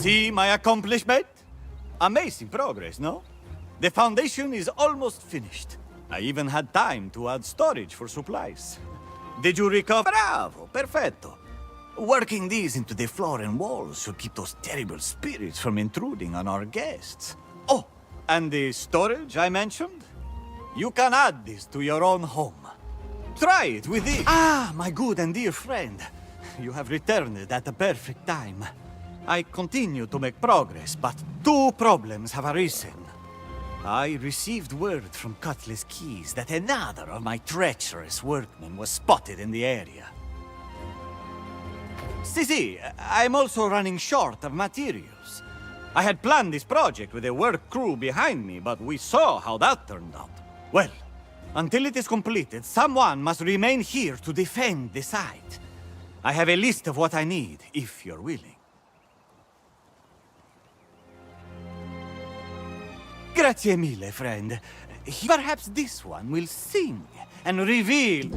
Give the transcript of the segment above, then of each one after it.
See my accomplishment? Amazing progress, no? The foundation is almost finished. I even had time to add storage for supplies. Did you recover? Bravo, perfetto. Working these into the floor and walls should keep those terrible spirits from intruding on our guests. Oh, and the storage I mentioned? You can add this to your own home. Try it with this. Ah, my good and dear friend. You have returned at the perfect time. I continue to make progress, but two problems have arisen. I received word from Cutlass Keys that another of my treacherous workmen was spotted in the area. See, I'm also running short of materials. I had planned this project with a work crew behind me, but we saw how that turned out. Well, until it is completed, someone must remain here to defend the site. I have a list of what I need, if you're willing. Grazie mille, friend. Perhaps this one will sing and reveal...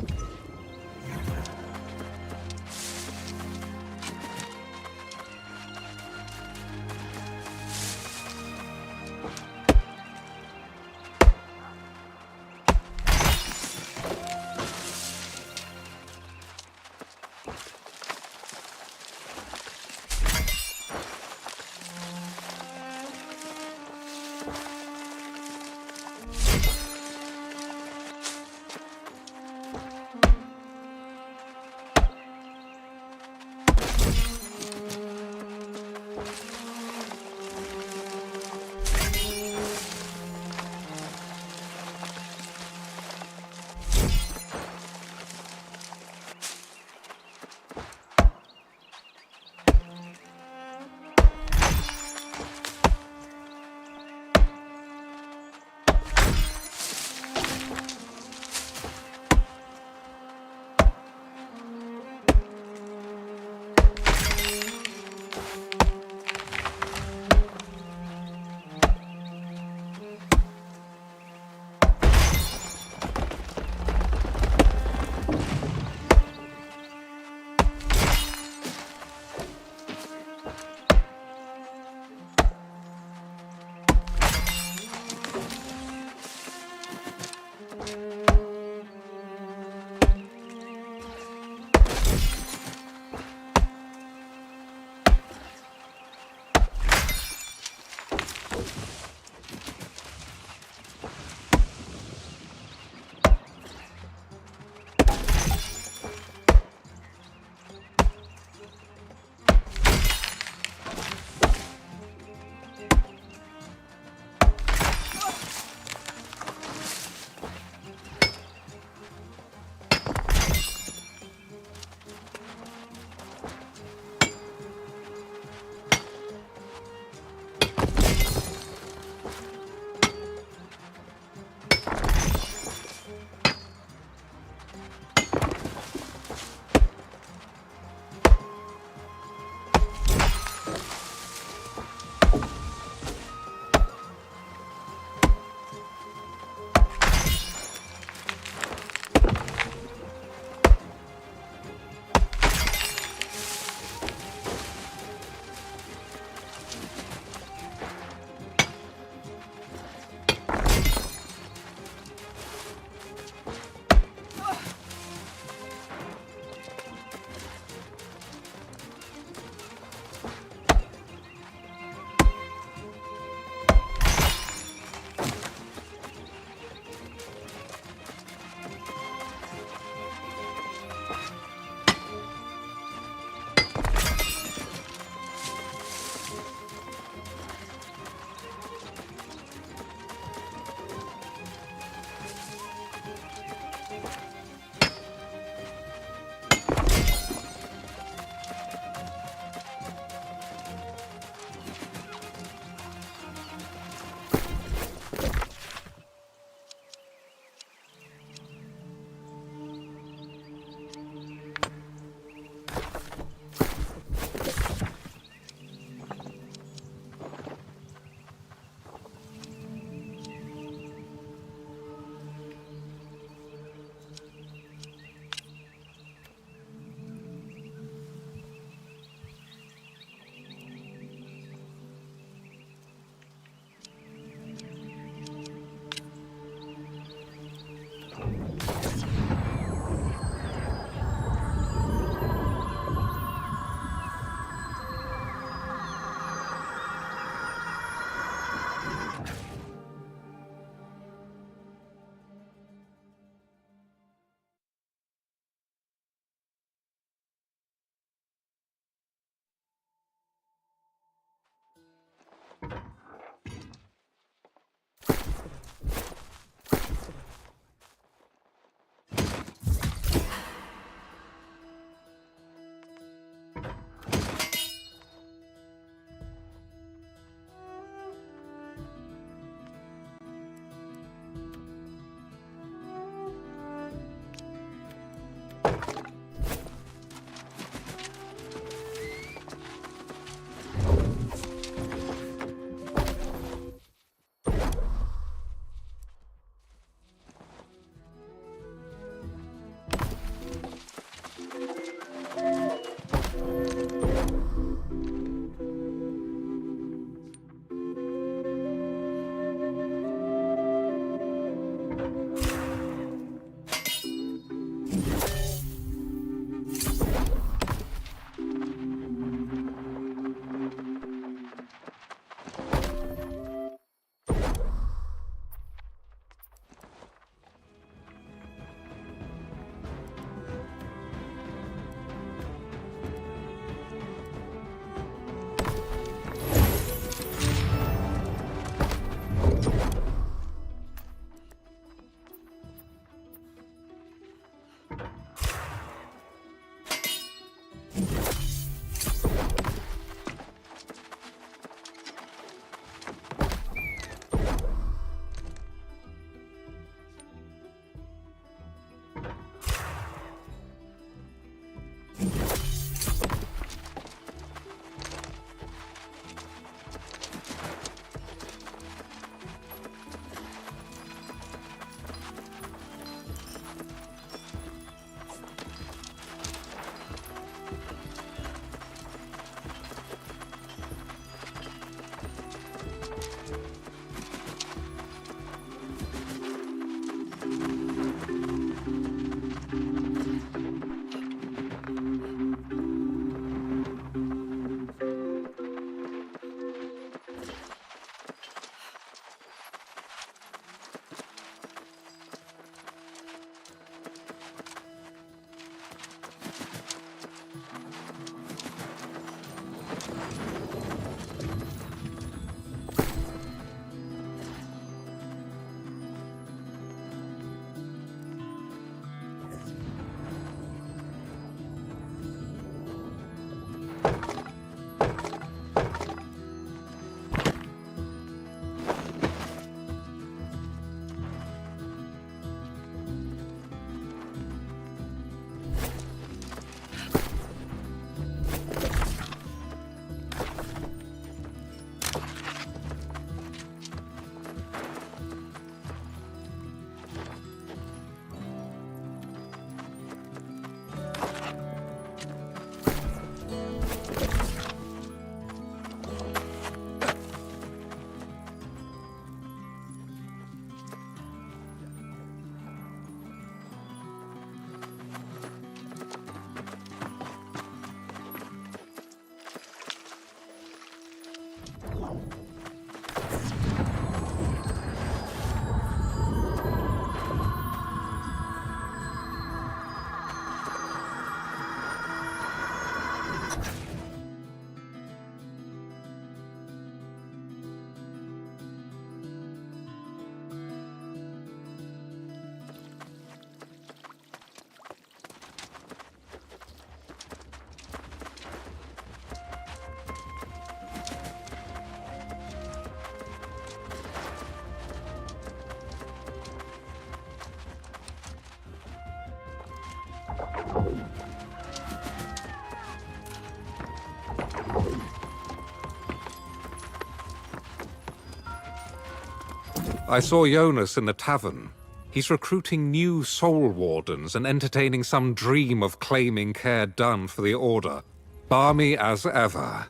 I saw Jonas in the tavern. He's recruiting new soul wardens and entertaining some dream of claiming care done for the Order. Balmy as ever.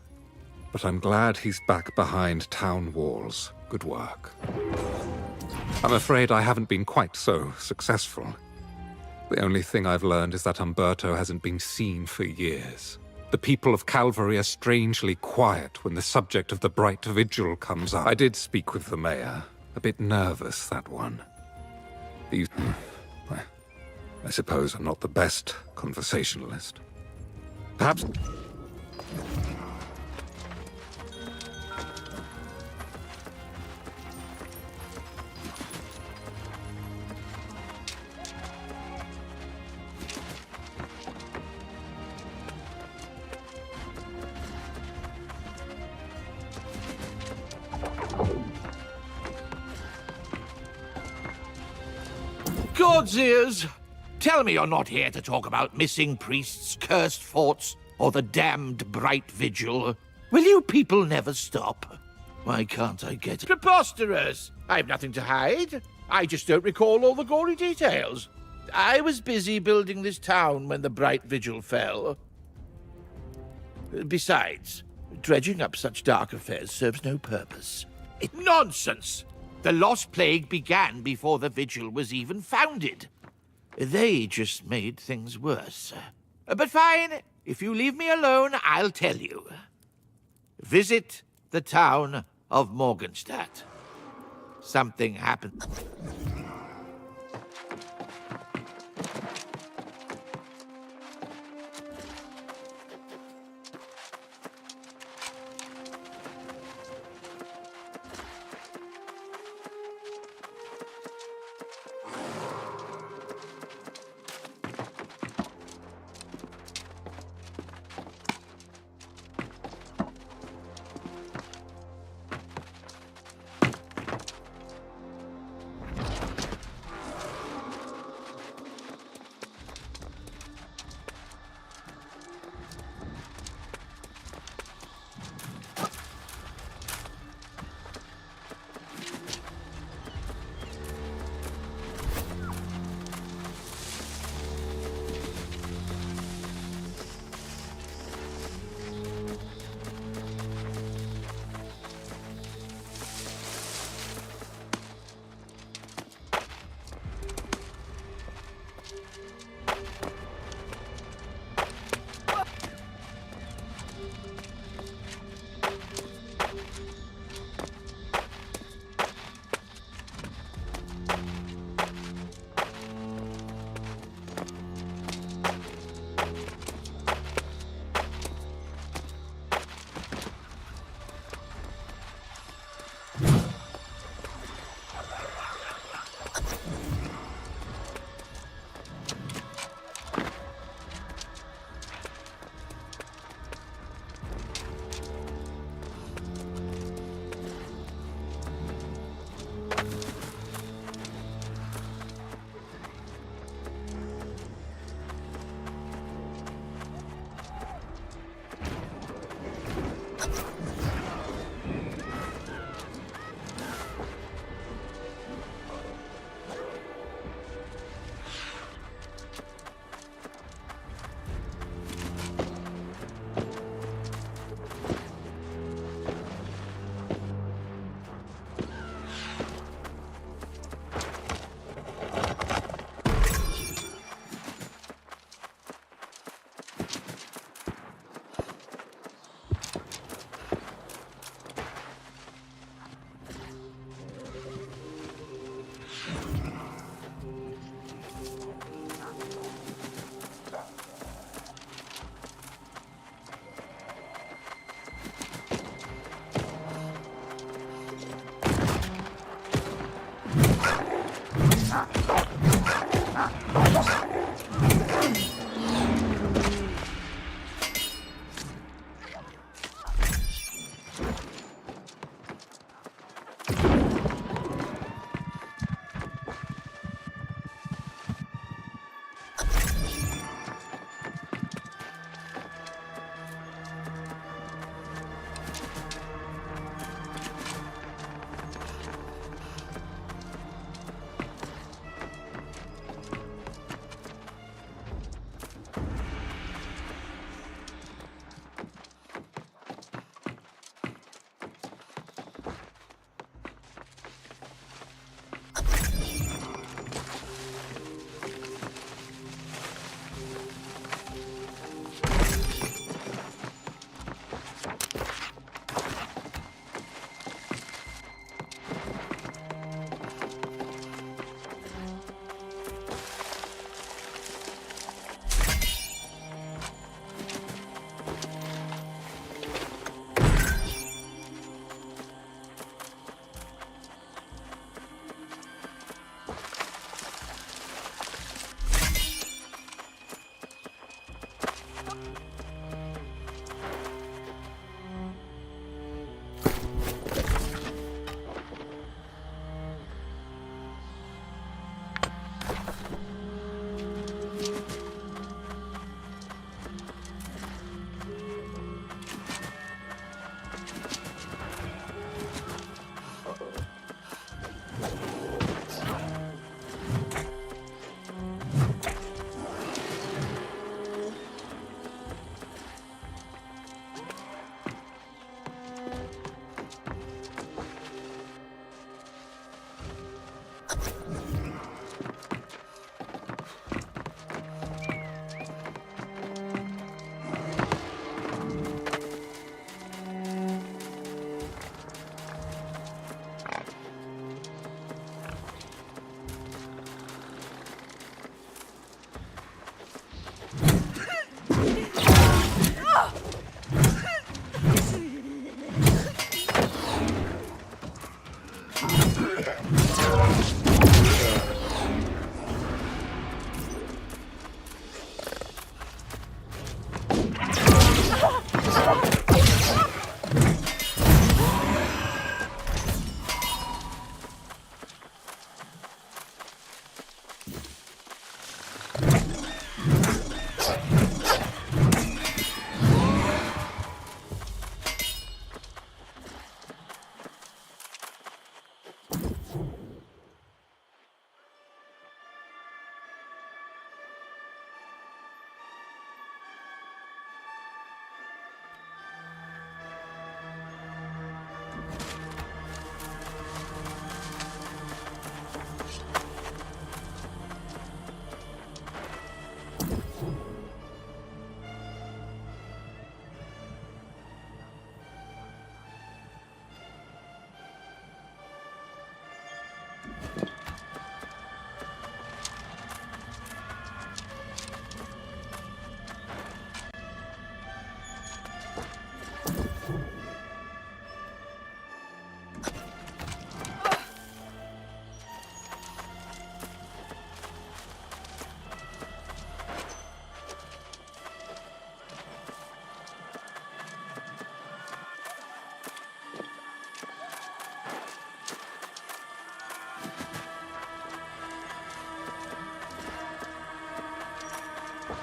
But I'm glad he's back behind town walls. Good work. I'm afraid I haven't been quite so successful. The only thing I've learned is that Umberto hasn't been seen for years. The people of Calvary are strangely quiet when the subject of the Bright Vigil comes up. I did speak with the mayor. A bit nervous, that one. I suppose I'm not the best conversationalist. Perhaps... God's ears! Tell me you're not here to talk about missing priests, cursed forts, or the damned Bright Vigil. Will you people never stop? Why can't I get it? Preposterous! I've nothing to hide. I just don't recall all the gory details. I was busy building this town when the Bright Vigil fell. Besides, dredging up such dark affairs serves no purpose. Nonsense! The Lost Plague began before the Vigil was even founded. They just made things worse. But fine, if you leave me alone, I'll tell you. Visit the town of Morgenstadt. Something happened.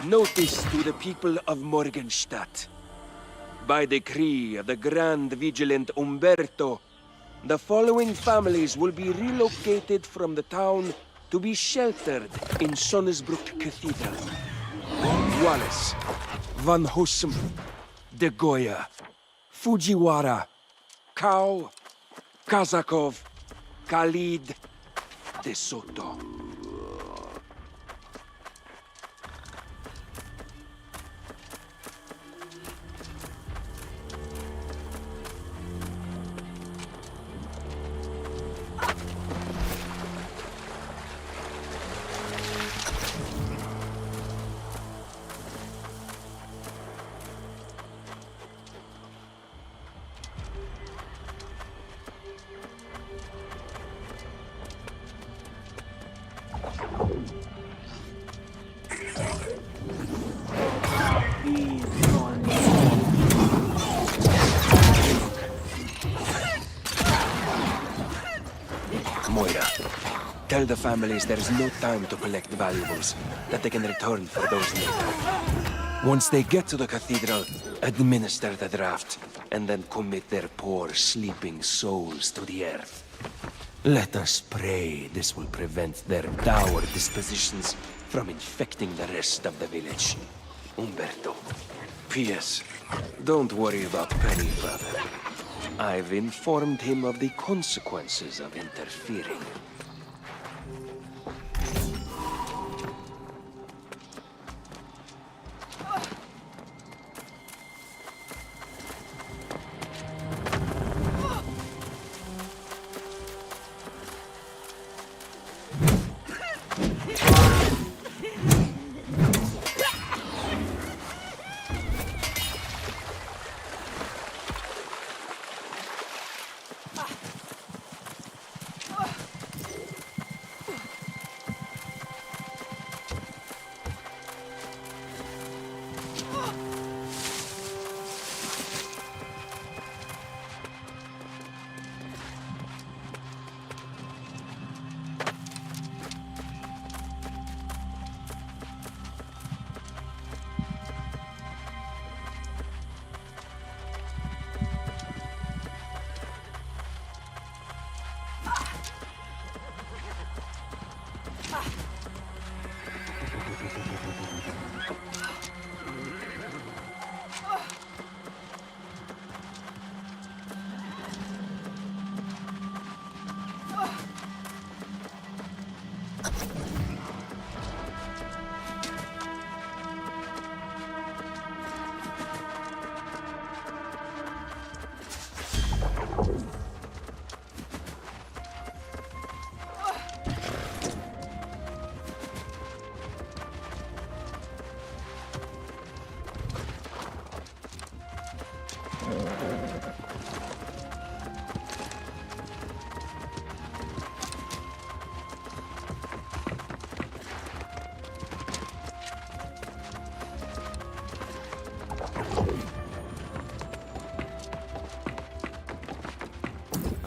Notice to the people of Morgenstadt. By decree of the Grand Vigilant Umberto, the following families will be relocated from the town to be sheltered in Sonnesbruck Cathedral. Wallace, Van Hussum, De Goya, Fujiwara, Kao, Kazakov, Khalid, De Soto. Moira, tell the families there's no time to collect valuables, that they can return for those later. Once they get to the cathedral, administer the draft. and then commit their poor sleeping souls to the earth. Let us pray this will prevent their dour dispositions from infecting the rest of the village. Umberto. P.S. Don't worry about Penny, brother. I've informed him of the consequences of interfering.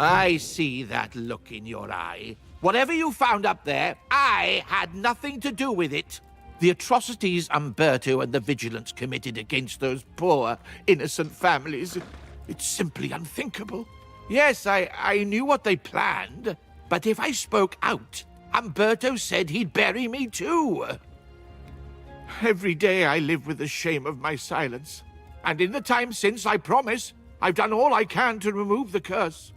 I see that look in your eye. Whatever you found up there, I had nothing to do with it. The atrocities Umberto and the Vigilants committed against those poor, innocent families, it's simply unthinkable. Yes, I knew what they planned, but if I spoke out, Umberto said he'd bury me too. Every day I live with the shame of my silence. And in the time since, I promise, I've done all I can to remove the curse.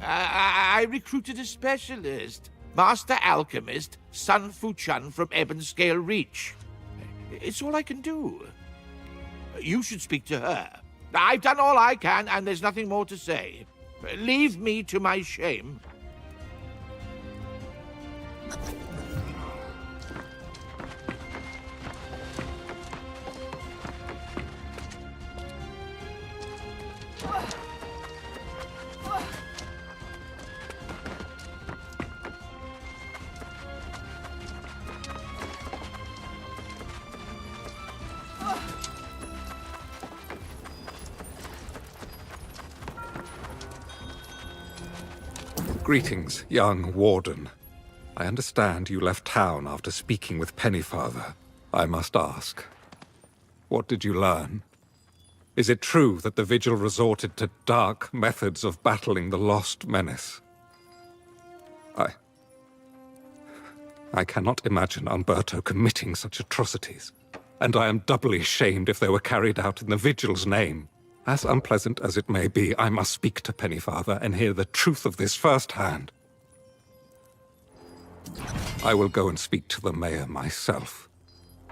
I recruited a specialist, Master Alchemist Sun Fu-Chun from Ebonscale Reach. It's all I can do. You should speak to her. I've done all I can, and there's nothing more to say. Leave me to my shame. Greetings, young warden. I understand you left town after speaking with Pennyfather. I must ask, what did you learn? Is it true that the Vigil resorted to dark methods of battling the lost menace? I cannot imagine Umberto committing such atrocities, and I am doubly ashamed if they were carried out in the Vigil's name. As unpleasant as it may be, I must speak to Pennyfather and hear the truth of this firsthand. I will go and speak to the mayor myself.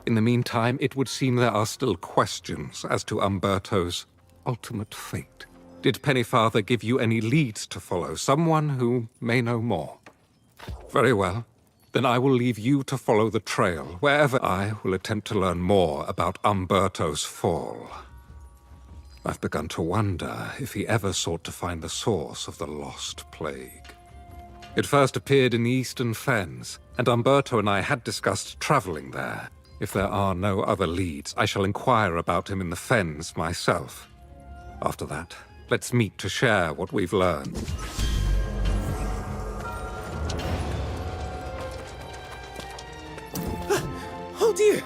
In the meantime, it would seem there are still questions as to Umberto's ultimate fate. Did Pennyfather give you any leads to follow? Someone who may know more? Very well. Then I will leave you to follow the trail. Wherever I will attempt to learn more about Umberto's fall. I've begun to wonder if he ever sought to find the source of the lost plague. It first appeared in the Eastern Fens, and Umberto and I had discussed traveling there. If there are no other leads, I shall inquire about him in the Fens myself. After that, let's meet to share what we've learned. Oh dear!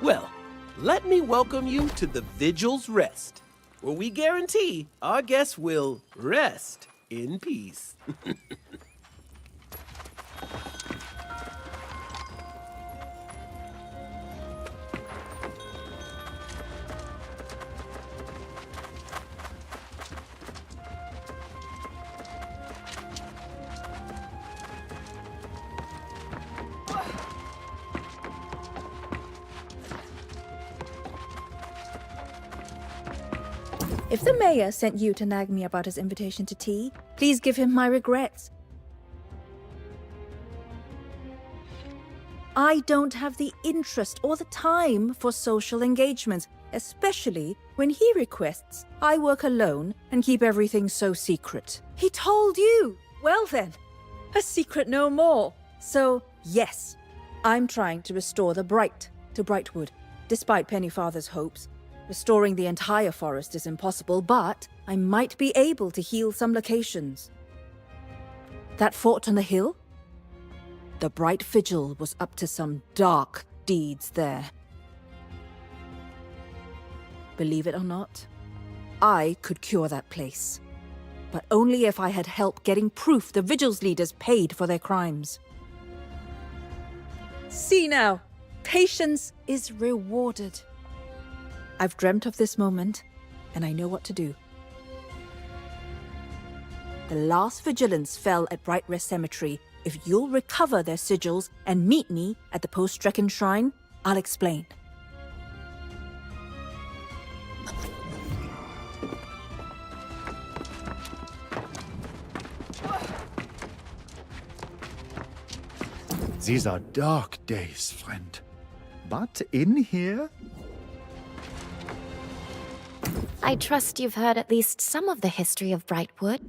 Well, let me welcome you to the Vigil's Rest. Well, we guarantee our guests will rest in peace. If the mayor sent you to nag me about his invitation to tea, please give him my regrets. I don't have the interest or the time for social engagements, especially when he requests I work alone and keep everything so secret. He told you! Well then, a secret no more. So, yes, I'm trying to restore the Bright to Brightwood, despite Pennyfather's hopes. Restoring the entire forest is impossible, but I might be able to heal some locations. That fort on the hill? The Bright Vigil was up to some dark deeds there. Believe it or not, I could cure that place. But only if I had help getting proof the Vigil's leaders paid for their crimes. See now, patience is rewarded. I've dreamt of this moment, and I know what to do. The last vigilance fell at Bright Rest Cemetery. If you'll recover their sigils and meet me at the post-Strecken Shrine, I'll explain. These are dark days, friend. But in here, I trust you've heard at least some of the history of Brightwood.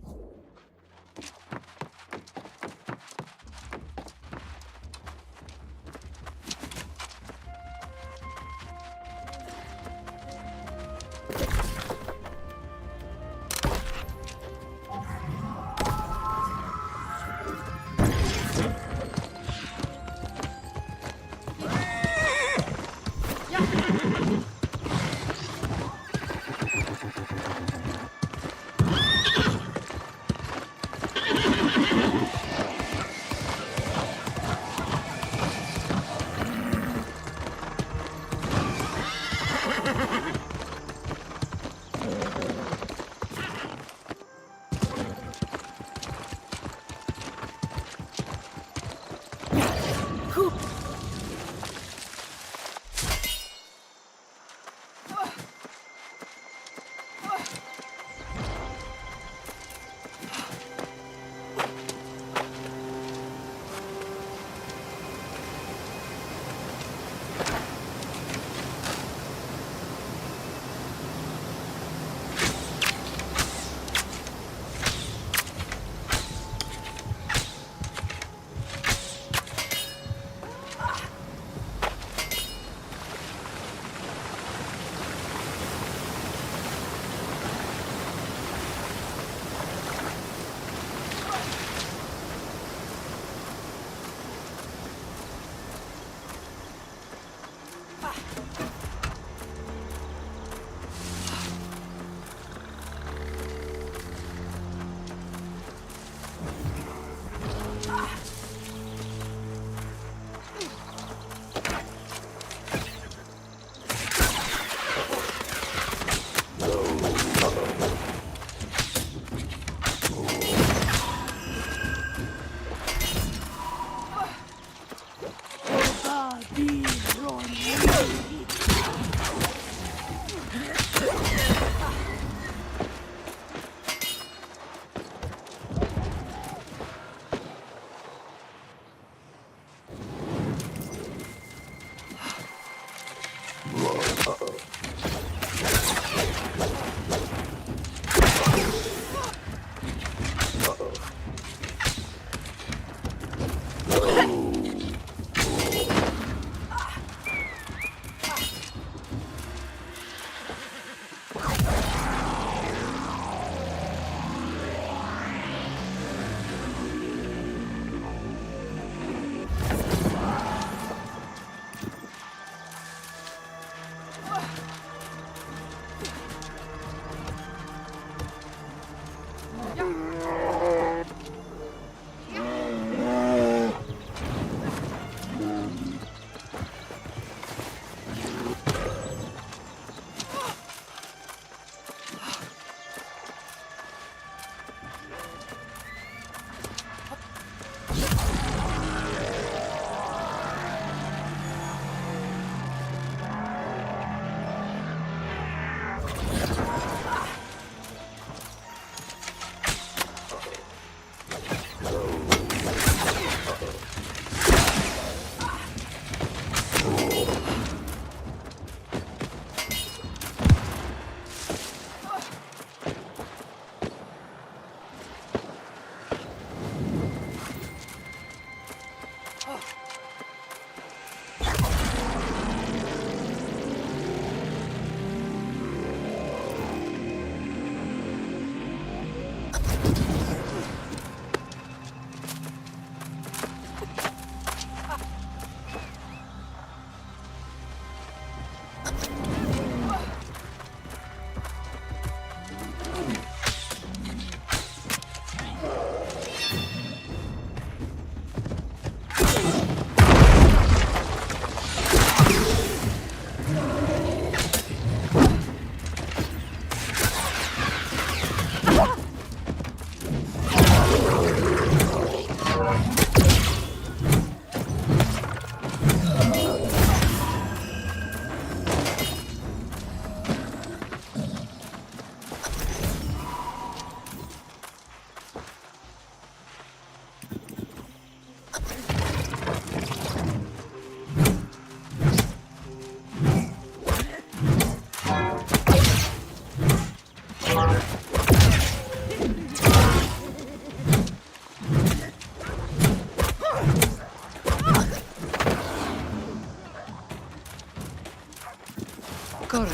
Cora,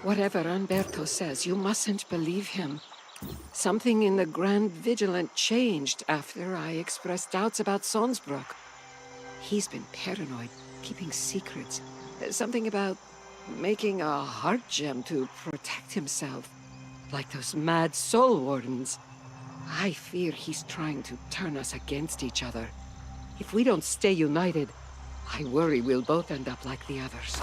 whatever Umberto says, you mustn't believe him. Something in the Grand Vigilant changed after I expressed doubts about Sonsbrook. He's been paranoid, keeping secrets. Something about making a heart gem to protect himself, like those mad soul wardens. I fear he's trying to turn us against each other. If we don't stay united, I worry we'll both end up like the others.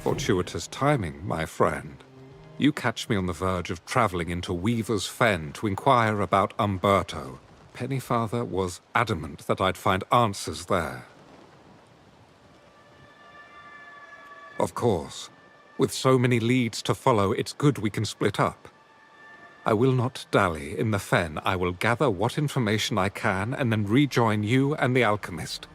Fortuitous timing, my friend. You catch me on the verge of traveling into Weaver's Fen to inquire about Umberto. Pennyfather was adamant that I'd find answers there. Of course, with so many leads to follow, it's good we can split up. I will not dally in the Fen. I will gather what information I can and then rejoin you and the alchemist.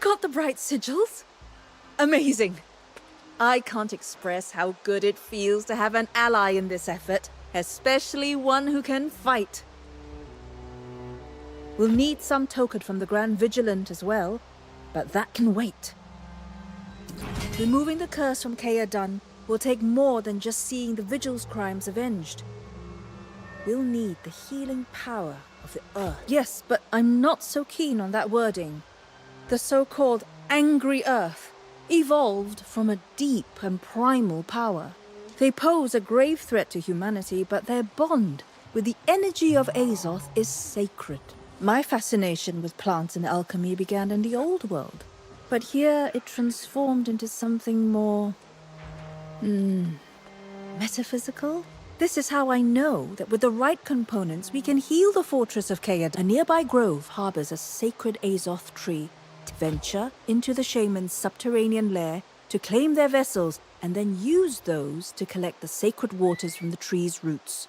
Got the bright sigils? Amazing. I can't express how good it feels to have an ally in this effort, especially one who can fight. We'll need some token from the Grand Vigilant as well, but that can wait. Removing the curse from Caerdan will take more than just seeing the Vigil's crimes avenged. We'll need the healing power of the earth. Yes, but I'm not so keen on that wording. The so-called Angry Earth evolved from a deep and primal power. They pose a grave threat to humanity, but their bond with the energy of Azoth is sacred. My fascination with plants and alchemy began in the Old World, but here it transformed into something more... metaphysical? This is how I know that with the right components we can heal the fortress of Caerdan. A nearby grove harbors a sacred Azoth tree. Venture into the shaman's subterranean lair to claim their vessels and then use those to collect the sacred waters from the tree's roots.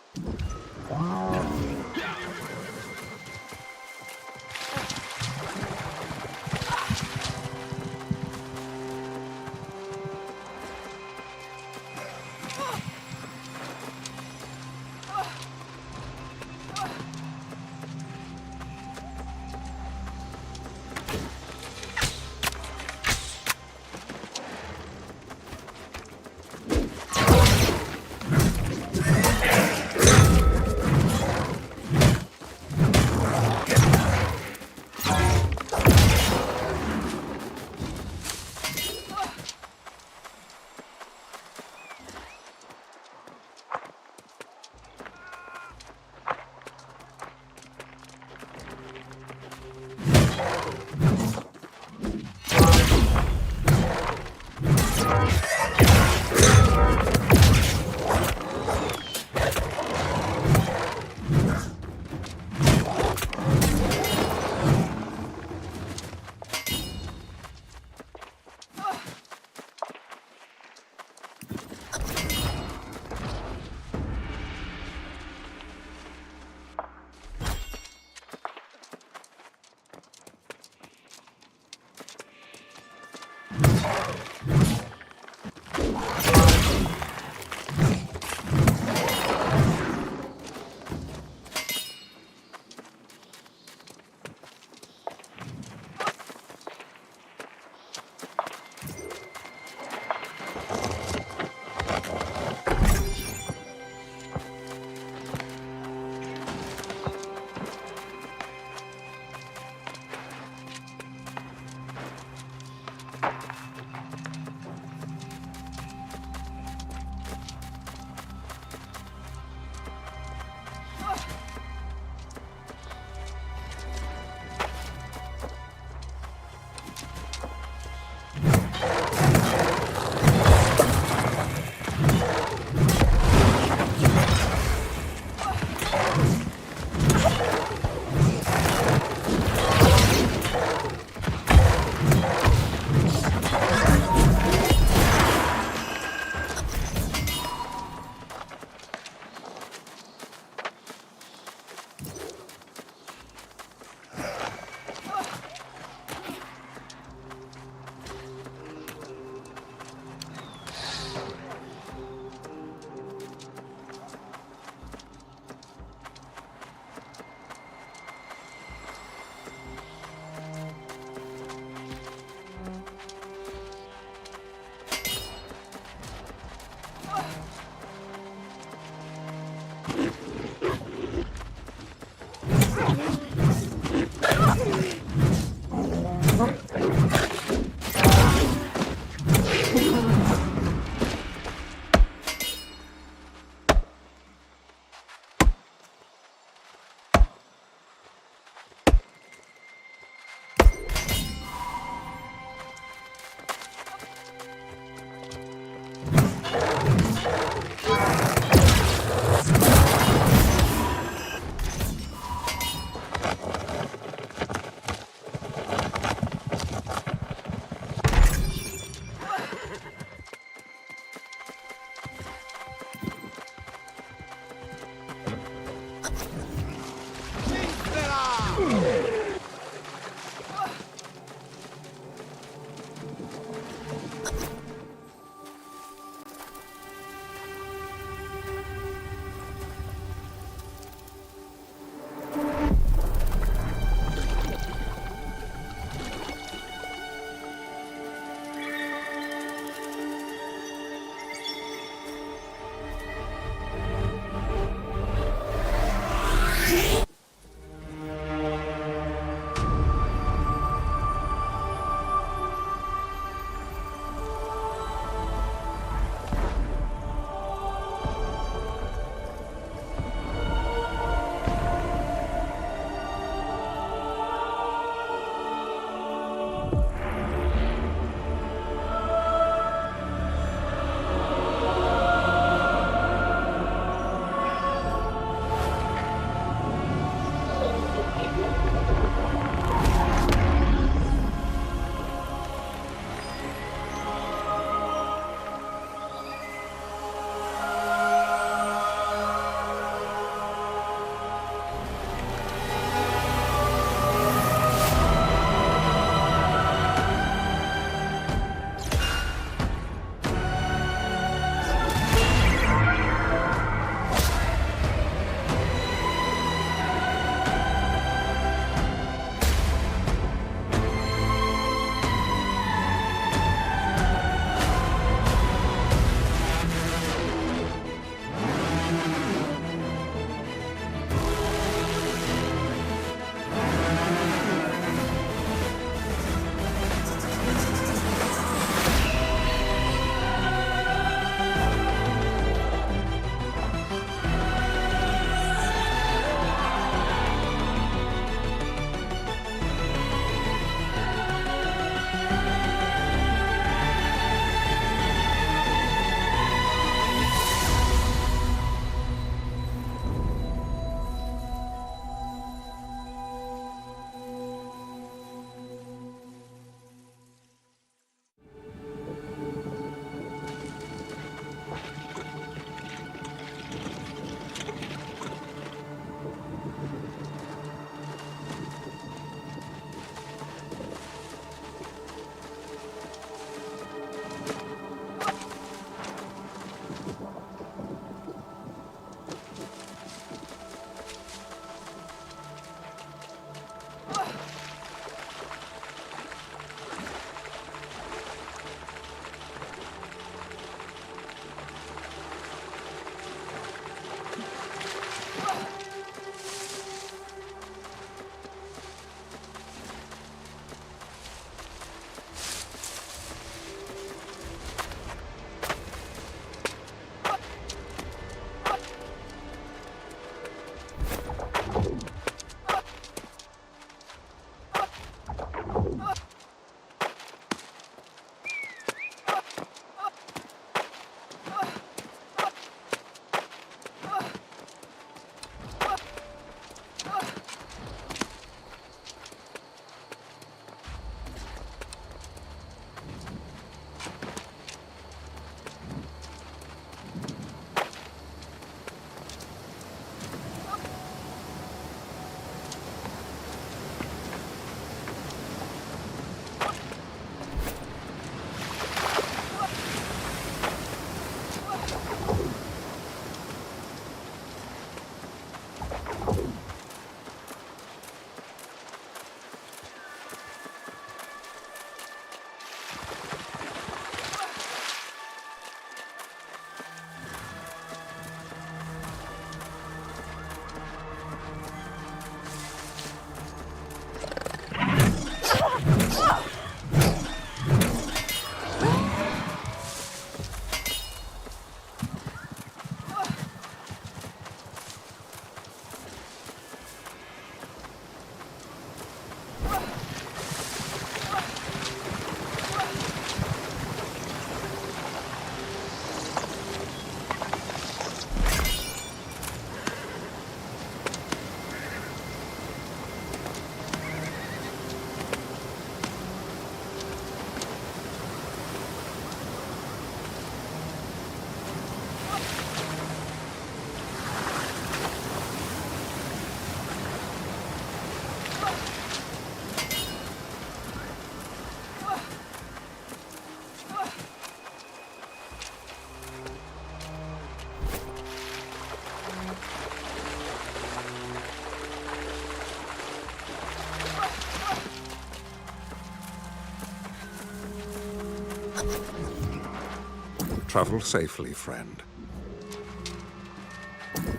Travel safely, friend.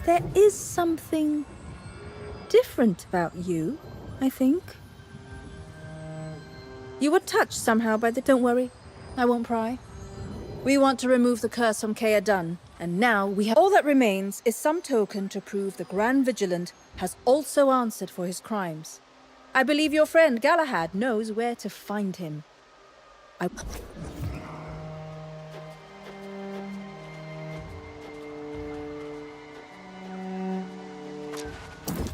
There is something different about you, I think. You were touched somehow by the... Don't worry, I won't pry. We want to remove the curse from Caerdan, and now we have... All that remains is some token to prove the Grand Vigilant has also answered for his crimes. I believe your friend Galahad knows where to find him.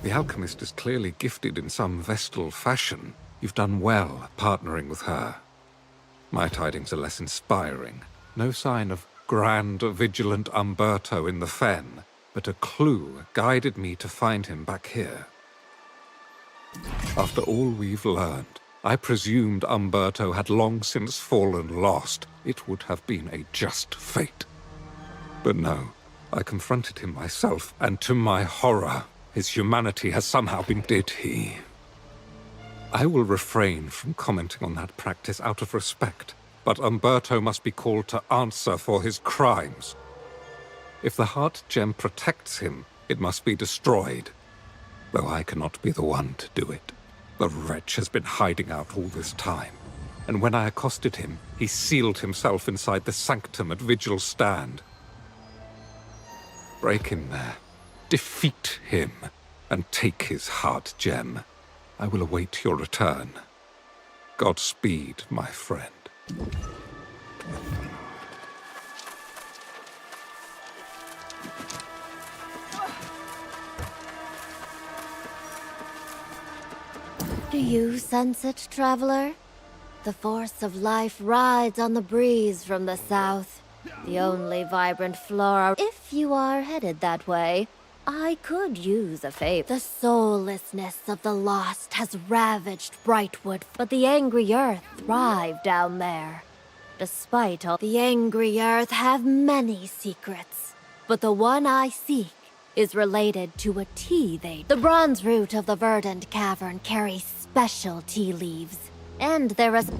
The alchemist is clearly gifted in some Vestal fashion. You've done well partnering with her. My tidings are less inspiring. No sign of Grand Vigilant Umberto in the fen, but a clue guided me to find him back here. After all we've learned, I presumed Umberto had long since fallen lost. It would have been a just fate. But no, I confronted him myself, and to my horror, his humanity has somehow been... Did he? I will refrain from commenting on that practice out of respect, but Umberto must be called to answer for his crimes. If the heart gem protects him, it must be destroyed, though I cannot be the one to do it. The wretch has been hiding out all this time, and when I accosted him, he sealed himself inside the sanctum at Vigil's stand. Break him there, defeat him, and take his heart gem. I will await your return. Godspeed, my friend. Do you sense it, traveler? The force of life rides on the breeze from the south. The only vibrant flora. If you are headed that way, I could use a favor. The soullessness of the lost has ravaged Brightwood, but the angry earth thrive down there. Despite all, the angry earth have many secrets, but the one I seek is related to a tea The bronze root of the verdant cavern carries special tea leaves, and there is...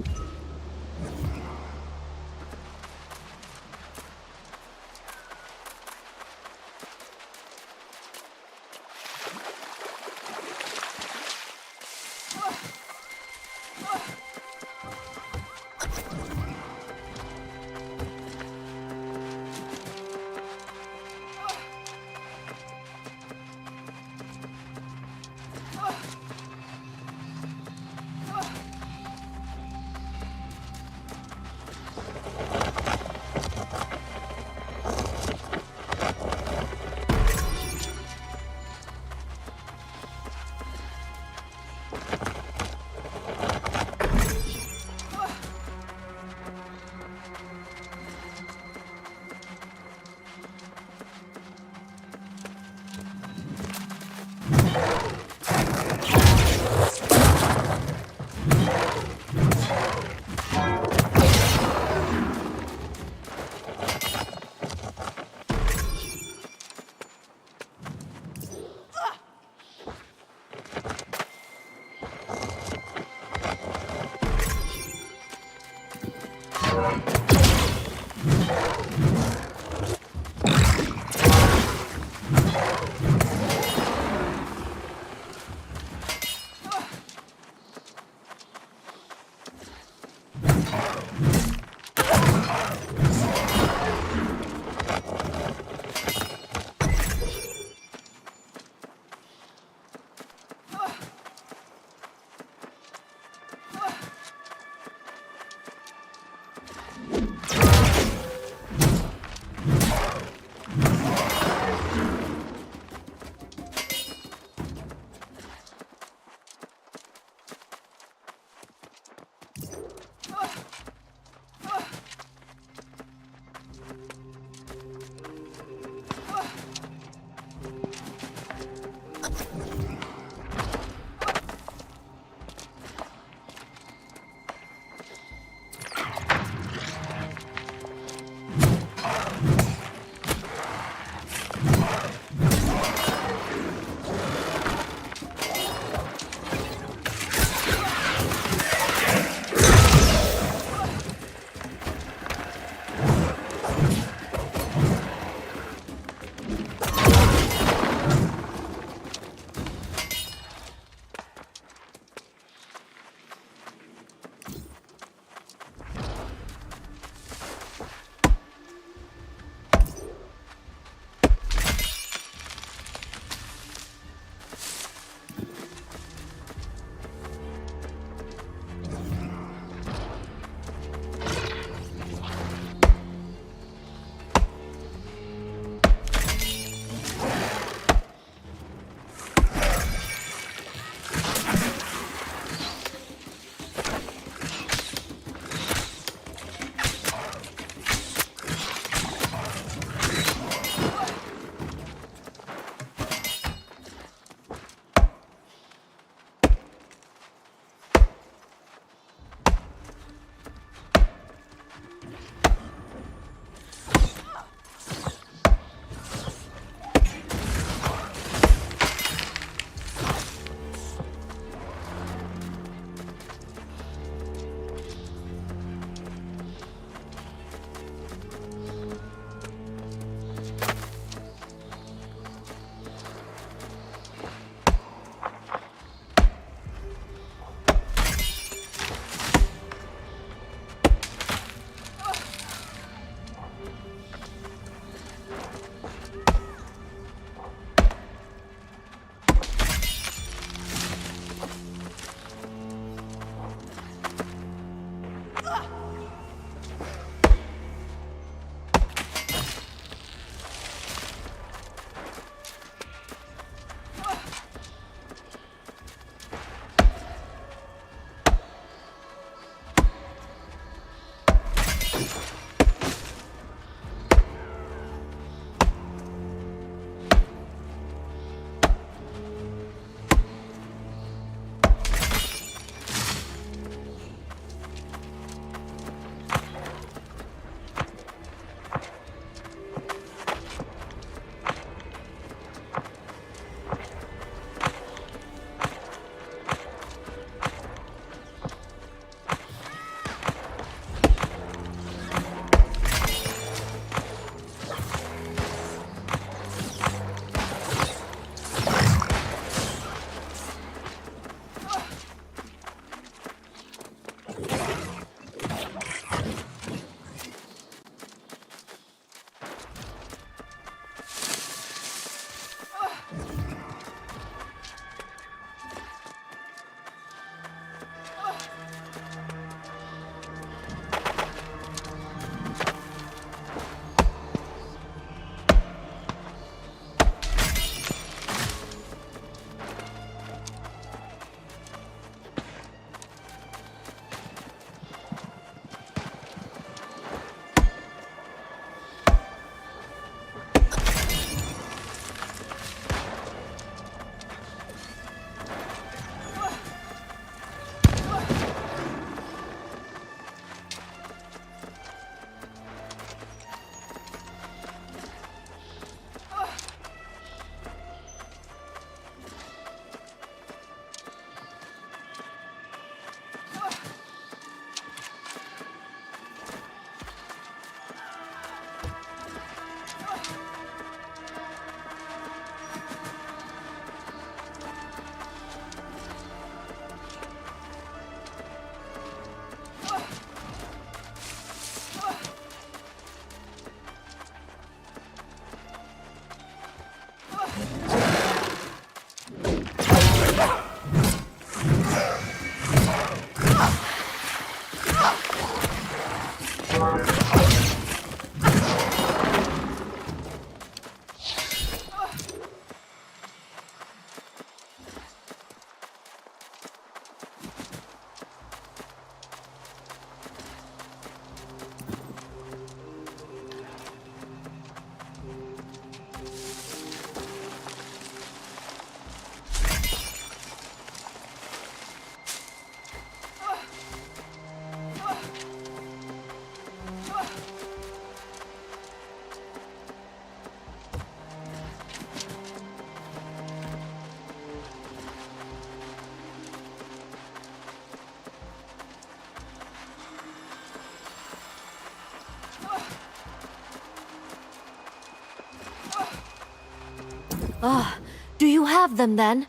Ah, do you have them then?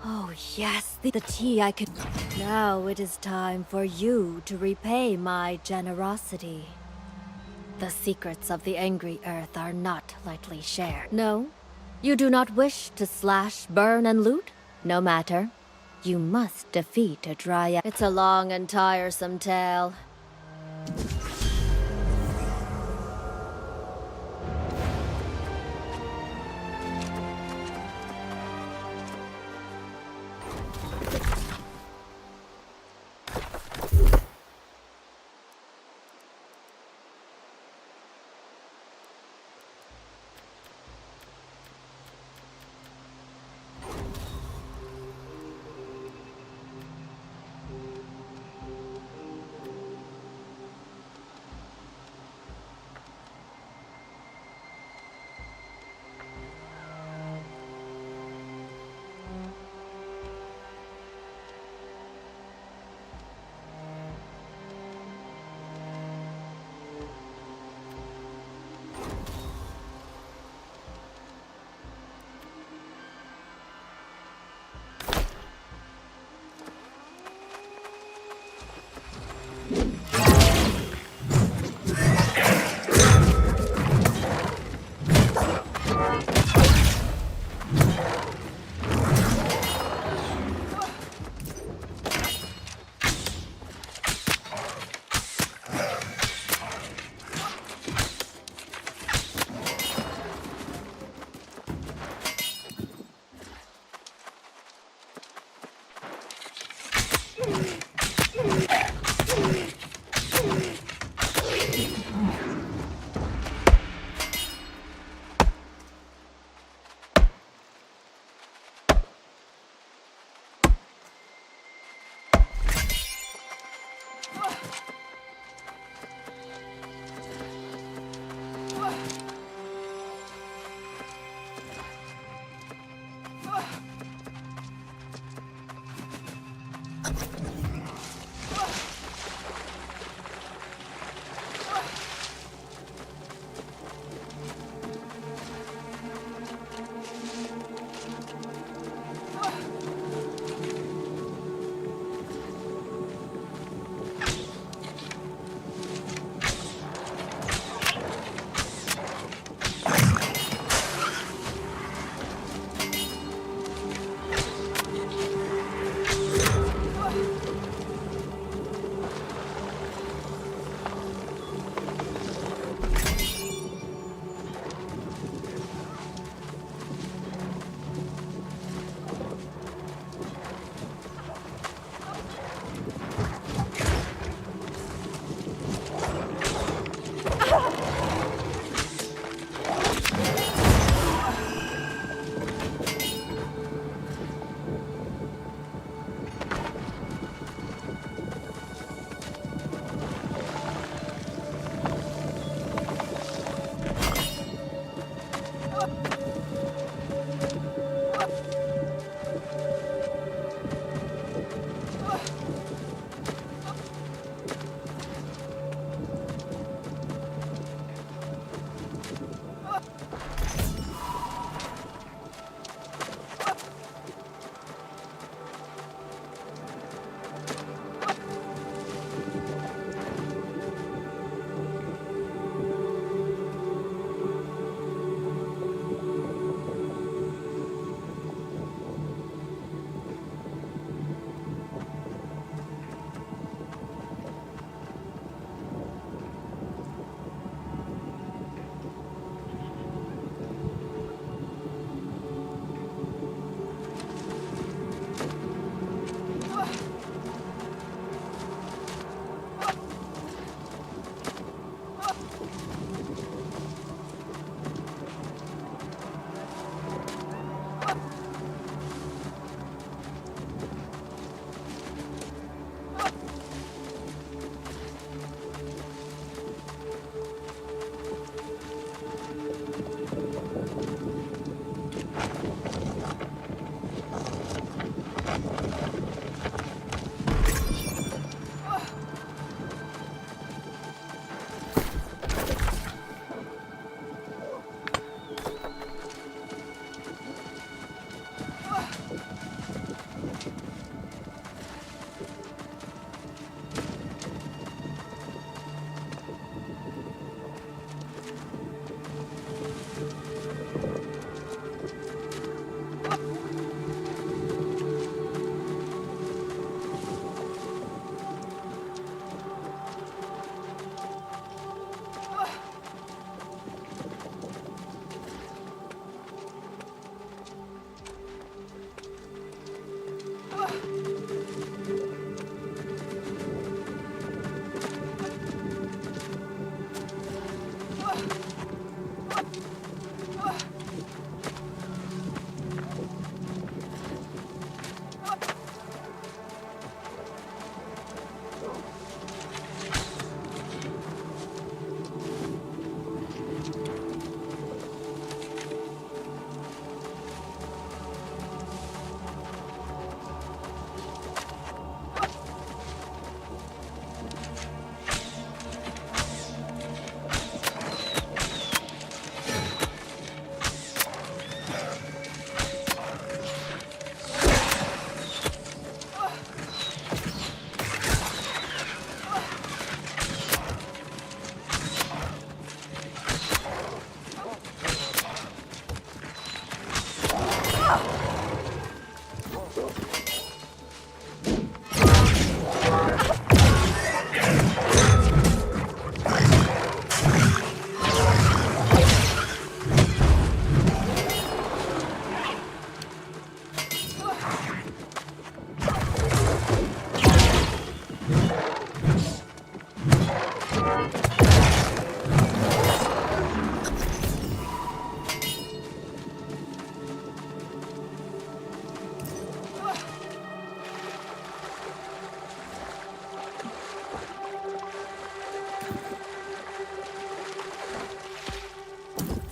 Oh, yes, the tea I could... Now it is time for you to repay my generosity. The secrets of the angry earth are not lightly shared. No? You do not wish to slash, burn, and loot? No matter. You must defeat a dryad. It's a long and tiresome tale.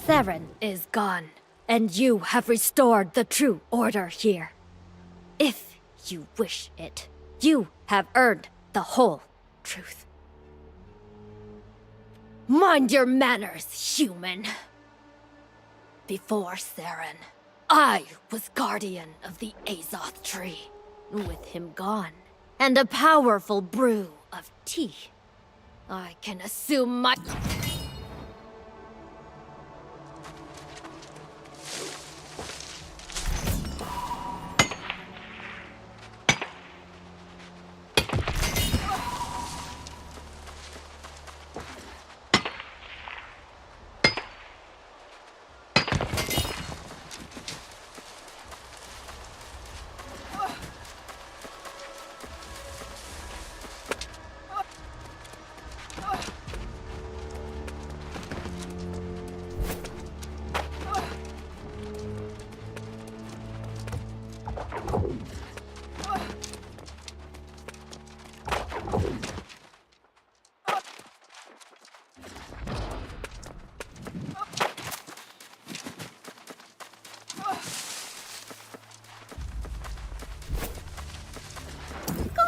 Seren is gone, and you have restored the true order here. If you wish it, you have earned the whole truth. Mind your manners, human. Before Seren, I was guardian of the Azoth tree. With him gone, and a powerful brew of tea, I can assume my...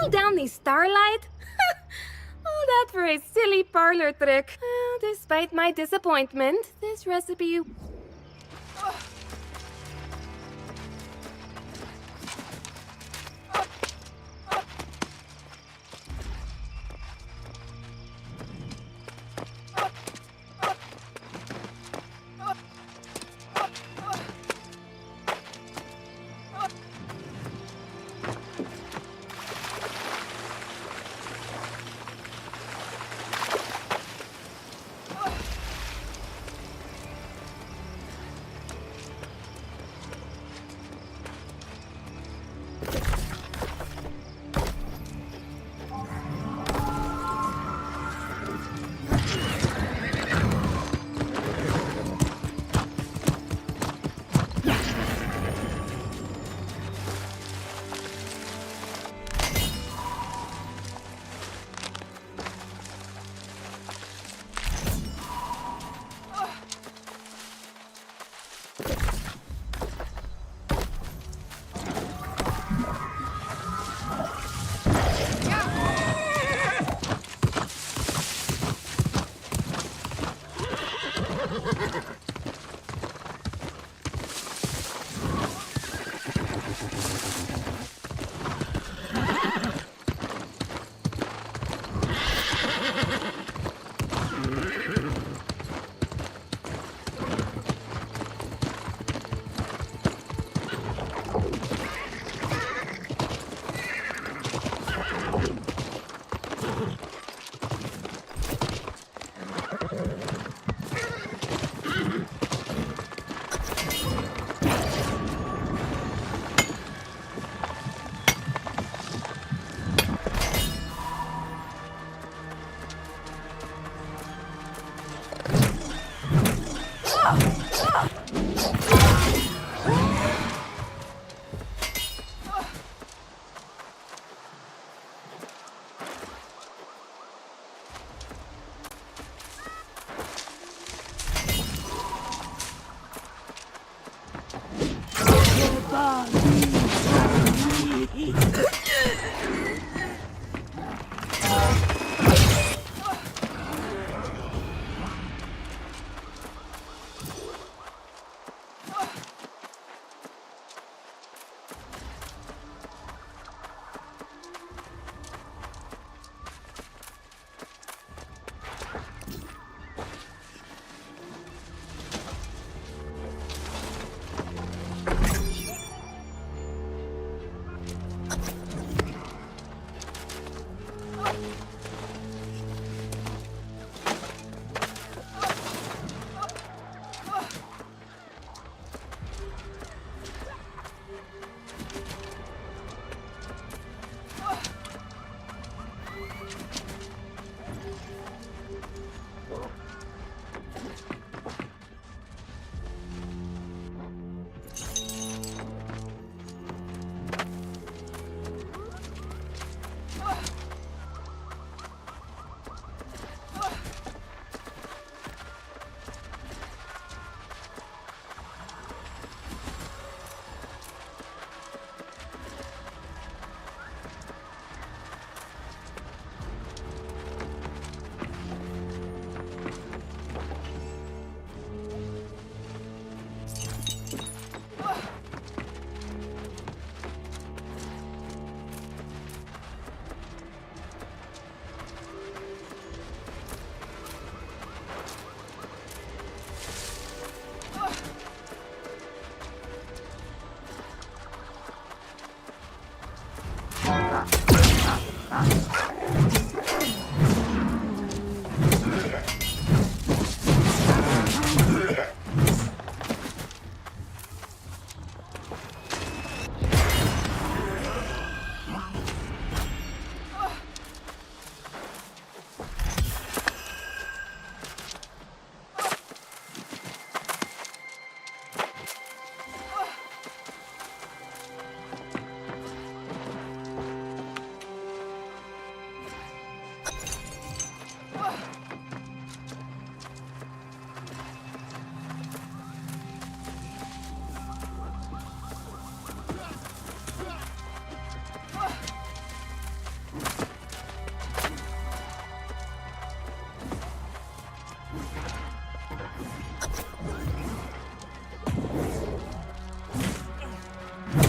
Cool down the starlight? All that for a silly parlor trick. Despite my disappointment, this recipe...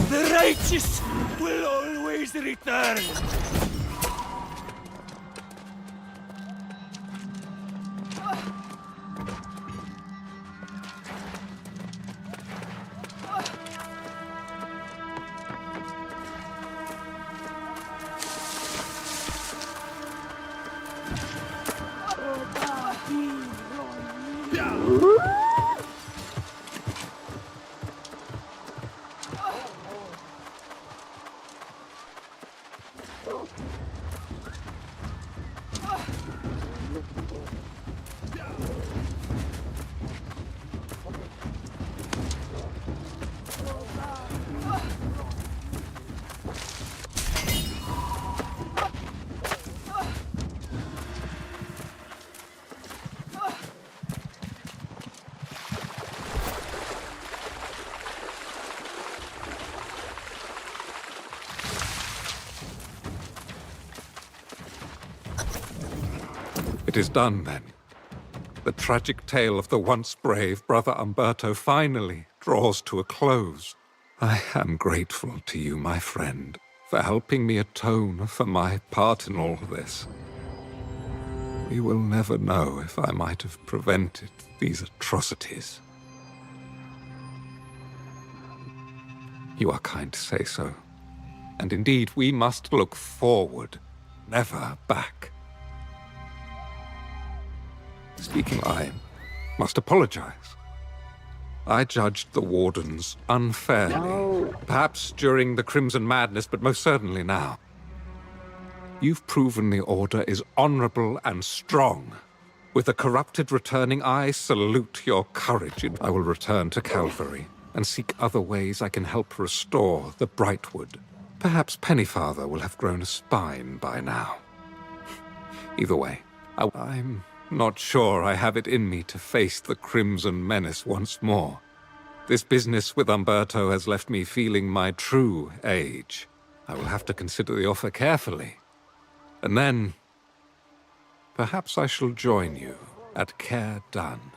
The righteous will always return. It is done, then. The tragic tale of the once brave Brother Umberto finally draws to a close. I am grateful to you, my friend, for helping me atone for my part in all this. We will never know if I might have prevented these atrocities. You are kind to say so. And indeed, we must look forward, never back. Speaking, I must apologize. I judged the Wardens unfairly. Perhaps during the Crimson Madness, but most certainly now. You've proven the Order is honorable and strong. With the corrupted returning, I salute your courage. I will return to Calvary and seek other ways I can help restore the Brightwood. Perhaps Pennyfather will have grown a spine by now. Either way, I'm not sure I have it in me to face the Crimson Menace once more. This business with Umberto has left me feeling my true age. I will have to consider the offer carefully. And then, perhaps I shall join you at Care Done.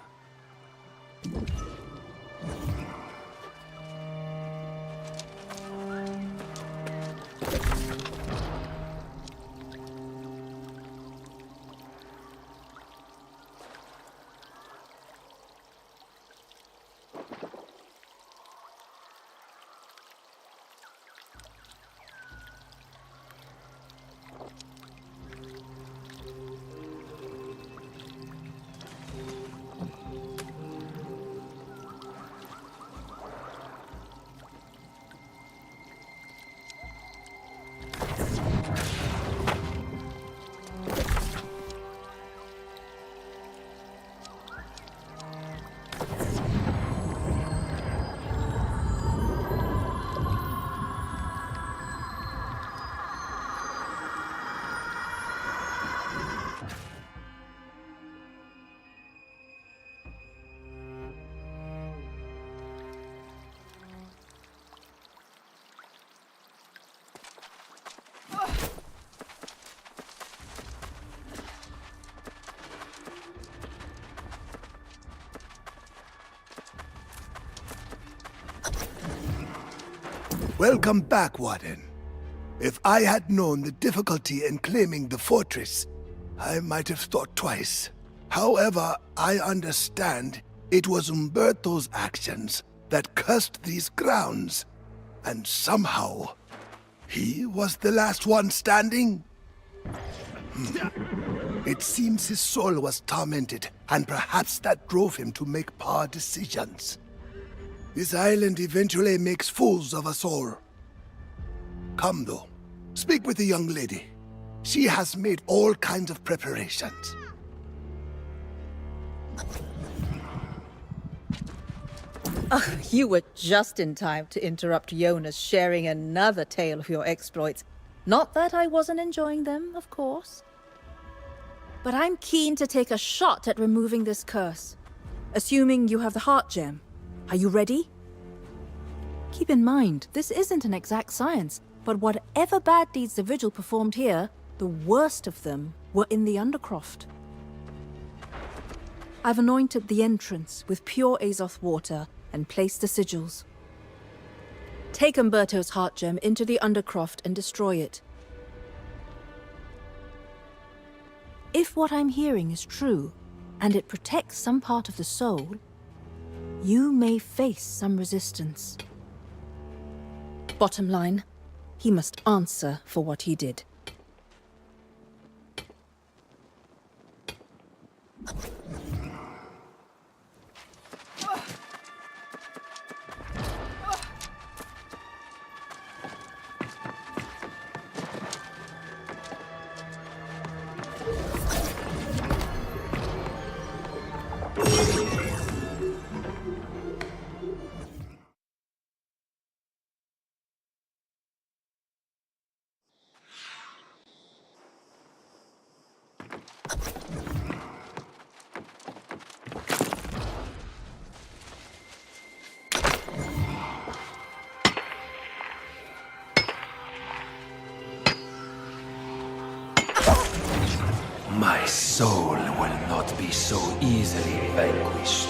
Welcome back, Warden. If I had known the difficulty in claiming the fortress, I might have thought twice. However, I understand it was Umberto's actions that cursed these grounds, and somehow he was the last one standing. It seems his soul was tormented, and perhaps that drove him to make poor decisions. This island eventually makes fools of us all. Come, though. Speak with the young lady. She has made all kinds of preparations. Oh, you were just in time to interrupt Jonas sharing another tale of your exploits. Not that I wasn't enjoying them, of course. But I'm keen to take a shot at removing this curse. Assuming you have the heart gem. Are you ready? Keep in mind, this isn't an exact science, but whatever bad deeds the Vigil performed here, the worst of them were in the Undercroft. I've anointed the entrance with pure Azoth water and placed the sigils. Take Umberto's heart gem into the Undercroft and destroy it. If what I'm hearing is true, and it protects some part of the soul, you may face some resistance. Bottom line, he must answer for what he did. My soul will not be so easily vanquished.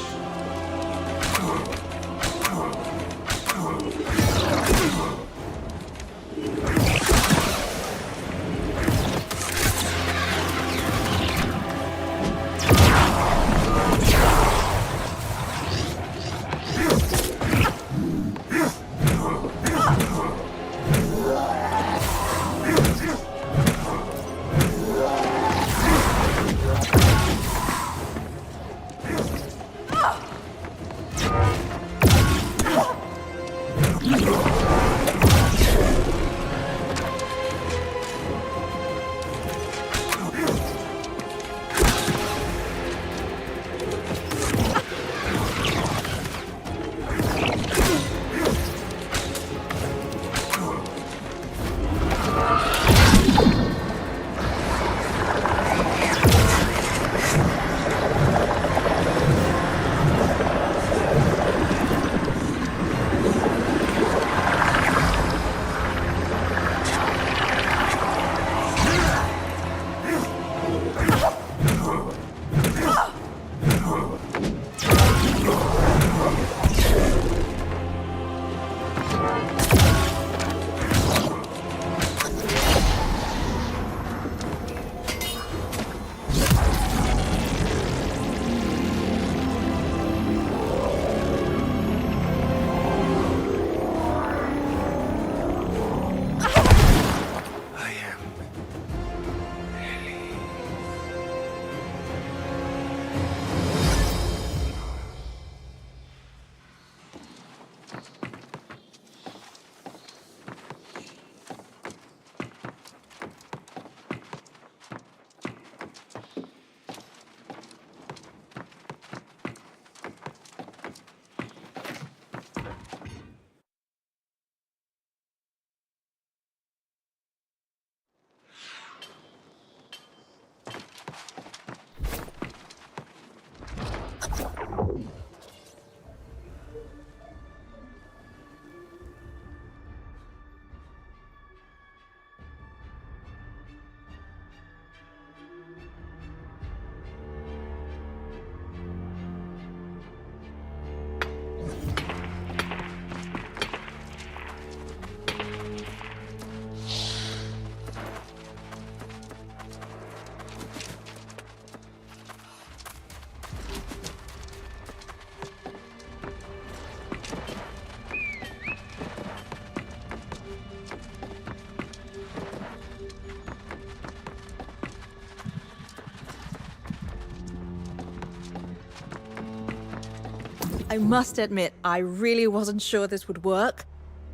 I must admit, I really wasn't sure this would work.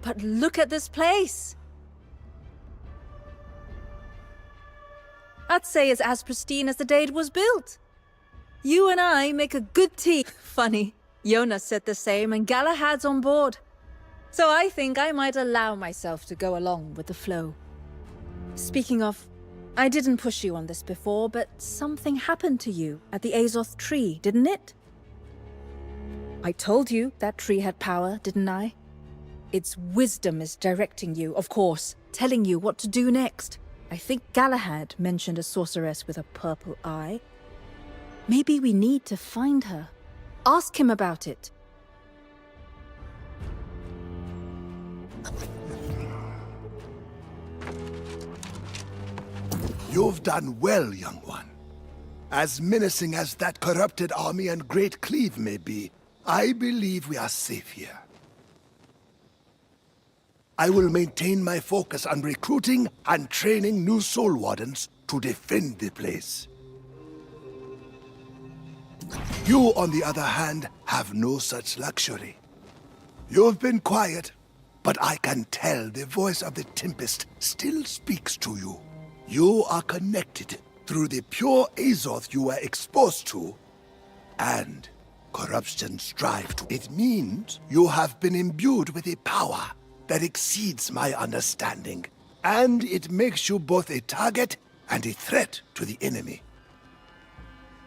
But look at this place! I'd say it's as pristine as the day it was built. You and I make a good team. Funny, Jonas said the same and Galahad's on board. So I think I might allow myself to go along with the flow. Speaking of, I didn't push you on this before, but something happened to you at the Azoth tree, didn't it? I told you that tree had power, didn't I? Its wisdom is directing you, of course, telling you what to do next. I think Galahad mentioned a sorceress with a purple eye. Maybe we need to find her. Ask him about it. You've done well, young one. As menacing as that corrupted army and Great Cleave may be, I believe we are safe here. I will maintain my focus on recruiting and training new Soul Wardens to defend the place. You, on the other hand, have no such luxury. You've been quiet, but I can tell the voice of the Tempest still speaks to you. You are connected through the pure Azoth you were exposed to, and corruption strive to. It means you have been imbued with a power that exceeds my understanding, and it makes you both a target and a threat to the enemy.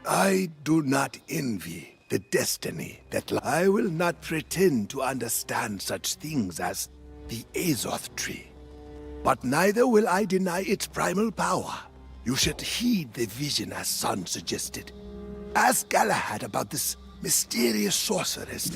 I do not envy the destiny that I will not pretend to understand such things as the Azoth tree. But neither will I deny its primal power. You should heed the vision as Son suggested. Ask Galahad about this mysterious sorceress.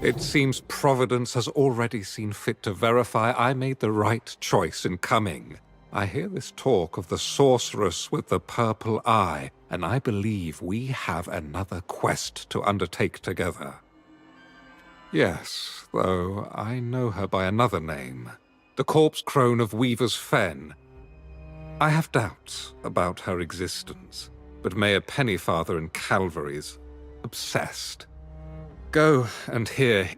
It seems Providence has already seen fit to verify I made the right choice in coming. I hear this talk of the sorceress with the purple eye, and I believe we have another quest to undertake together. Yes, though I know her by another name. The corpse crone of Weaver's Fen. I have doubts about her existence, but Mayor Pennyfather in Calvary is obsessed. Go and hear.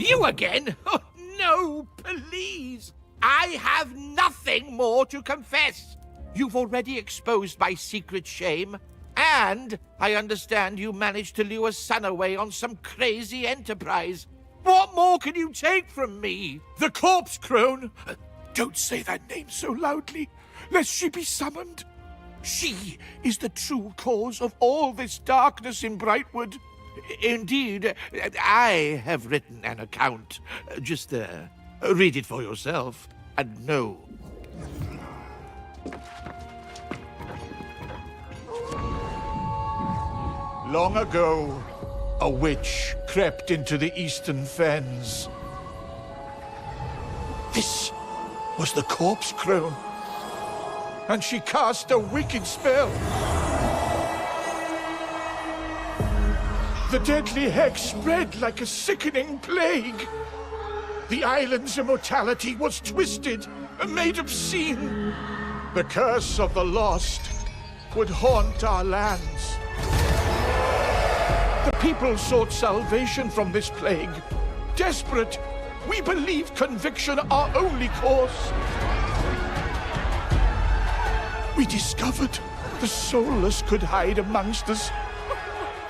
You again? Oh, no, please. I have nothing more to confess. You've already exposed my secret shame, and I understand you managed to lure Sun away on some crazy enterprise. What more can you take from me? The corpse crone! Don't say that name so loudly, lest she be summoned. She is the true cause of all this darkness in Brightwood. Indeed, I have written an account. Just read it for yourself, and know. Long ago, a witch crept into the eastern fens. This was the corpse crone, and she cast a wicked spell. The deadly hex spread like a sickening plague. The island's immortality was twisted and made obscene. The curse of the lost would haunt our lands. The people sought salvation from this plague. Desperate, we believed conviction our only course. We discovered the soulless could hide amongst us.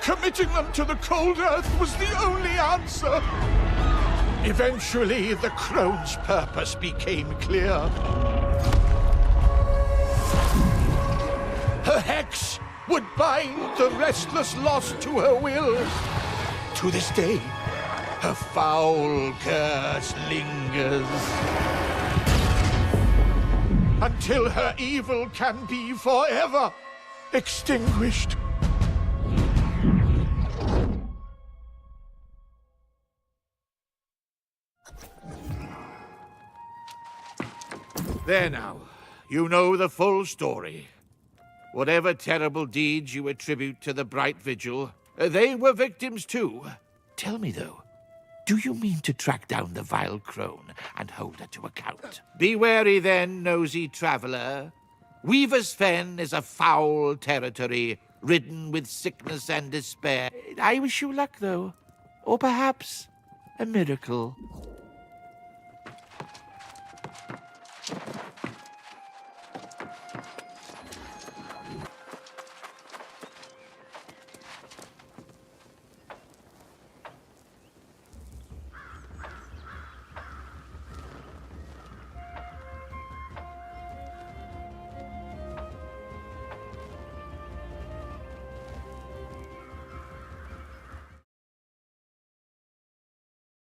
Committing them to the cold earth was the only answer. Eventually, the crone's purpose became clear. Her hex would bind the restless lost to her will. To this day, her foul curse lingers. Until her evil can be forever extinguished. There now. You know the full story. Whatever terrible deeds you attribute to the Bright Vigil, they were victims too. Tell me, though, do you mean to track down the vile crone and hold her to account? Be wary then, nosy traveler. Weaver's Fen is a foul territory, ridden with sickness and despair. I wish you luck, though. Or perhaps a miracle.